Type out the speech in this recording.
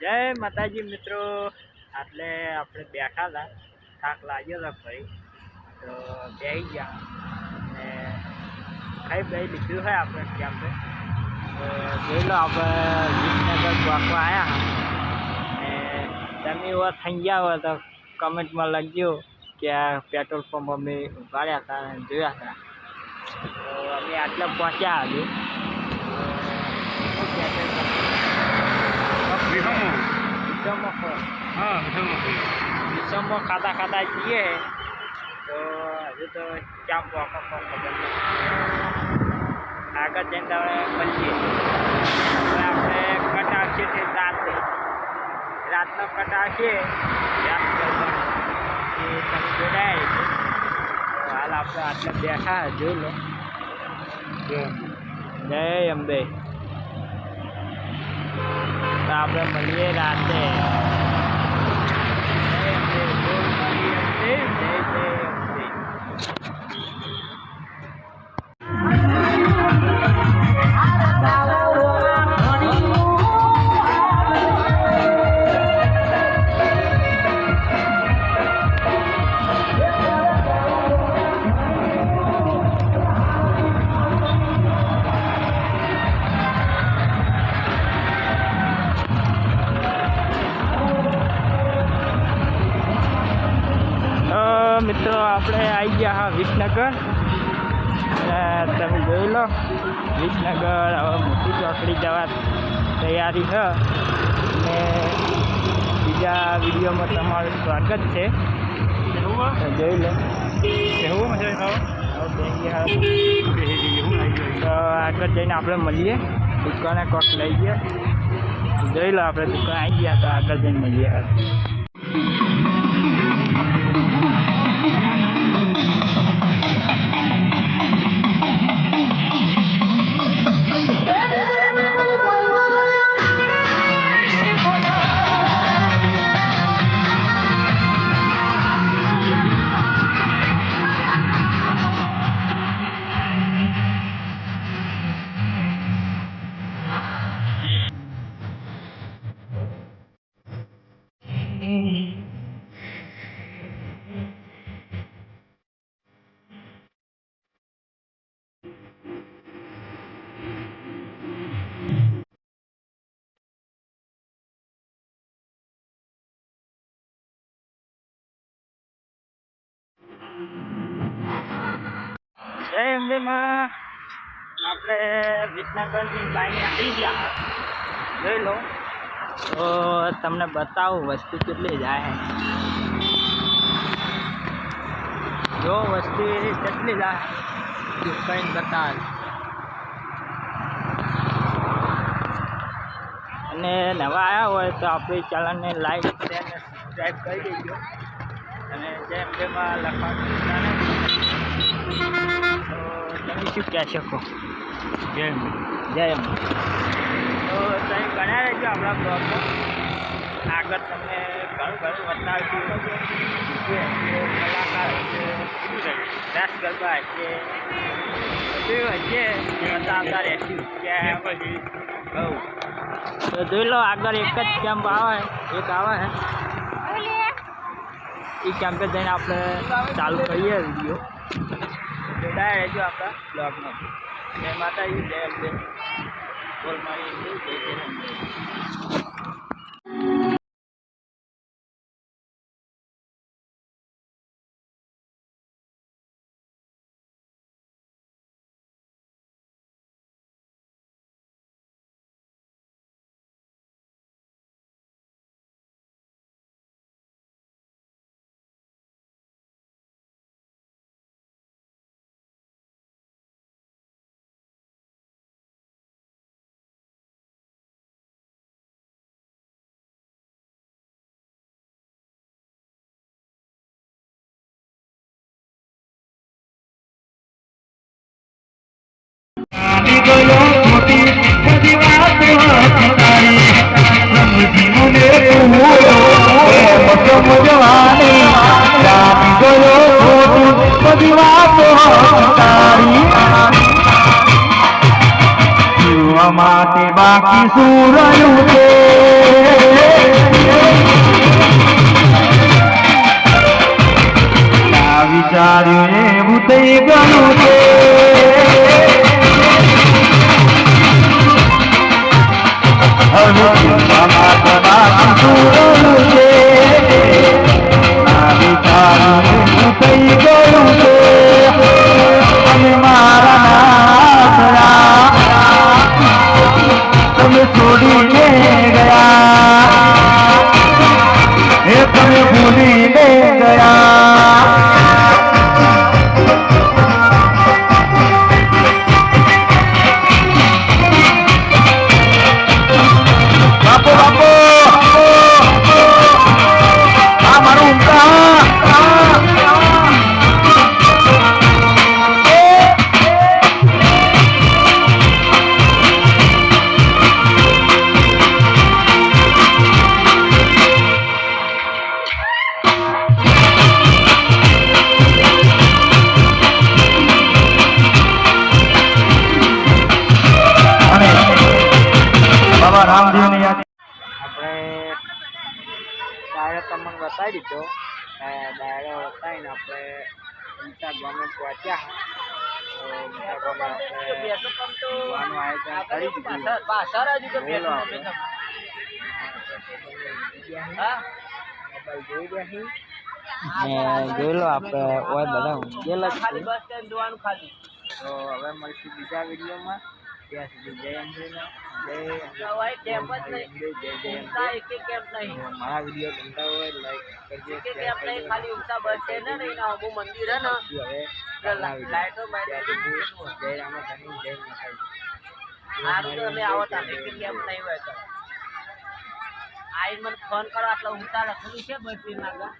જય માતાજી મિત્રો, એટલે આપણે બેઠા હતા, થાક લાગ્યો હતો ભાઈ, તો બેસી ગયા ને ખાઈ બે લીધું હોય આપણે ત્યાં તો જોઈ લો. આપણે વિસનગર ગોખવા આવ્યા ને તમે એવા થઈ ગયા હોય તો કમેન્ટમાં લખજો કે આ પેટ્રોલ પંપ અમે ઉગાડ્યા હતા અને જોયા હતા. તો અમે આટલા પહોંચ્યા હજુ વિષમમાં ખાતા ખાતા જઈએ તો હજુ તો ક્યાં ખબર નથી. આગળ જઈને આપણે મળીએ. હવે આપણે કટ આવશે તે રાતનો કટ આવશે એ તમે જોડાય. હાલ આપણે આટલા બેઠા જોઈ લો. જય અંબે. તો આપણે મળીએ રાતે. મિત્રો આપણે આવી ગયા હા વિસનગર. તમે જોઈ લો વિસનગર હવે મોટી ચોકડી જવા તૈયારી છે ને બીજા વિડીયોમાં તમારું સ્વાગત છે. જોઈ લો તો આગળ જઈને આપણે મળીએ. દુકાને કોક લઈ ગયા. જોઈ લો આપણે દુકાન આવી ગયા તો આગળ જઈને મળીએ. જય અંબેમાં આપણે વિસનગરથી બાઈક નીકળી ગયા. જોઈ લો તો તમને બતાવું વસ્તી કેટલી જાય. જો વસ્તી કેટલી જાય કંઈ બતાવ. અને નવા આવ્યા હોય તો આપણી ચેનલને લાઈક શેર અને સબસ્ક્રાઈબ કરી દેજો. અને જય અંબેમાં લખવાનું તો તમે શું કહી શકો? જય અંબે. જય અંબે. તો તમે બન્યા રહેજો આપણા બ્લોગમાં. આગળ તમને ઘણું બતાવીશું. કલાકાર હશે, રાસ ગરબા હશે, બધું હશે બતાવતા રહેશું. પછી કહું તો જોઈ લો આગળ એક જ કેમ્પ આવે, એક આવે હે એ કેમ્પે જઈને આપણે ચાલુ કરીએ વિડીયો. જોડાયા રહેજો આપણા બ્લોગમાં. જય માતાજી, જય અંબે. બોલ મારી જય અંબે. માટે બાકી શું રહ્યું છે? તમે છોડીને ગયા હે તમે ભૂલીને ગયા બાપો બાપો આ મારું બાબા રામદેવની યાદ આપણે ડાયરો તમને બતાવી દીધો ડાયરો બતાવીને આપણે ઊંચા ગામે પહોંચ્યા ઊંચા ગામે આપણે જોવાનું આયોજન કરી દીધું જોઈ લો આપણે ઓય બધા ઊંઘેલા જ છે. તો હવે મળશું બીજા વિડીયોમાં ત્યાં સુધી જય અંબે મારા વિડીયો ગમતા હોય લાઈક કરજો શેર કરજો. ખાલી ઉગતા બસ છે ને એના અમુક મંદિર હે ને હવે લાઈટો ત્યાં સુધી જય રામાધણી જય માતાજી. સારું તો અમે આવો તમે કે કેમ નહીં હોય તો આઈ મને ફોન કરો એટલે ઉતાર લખેલું છે બસ ના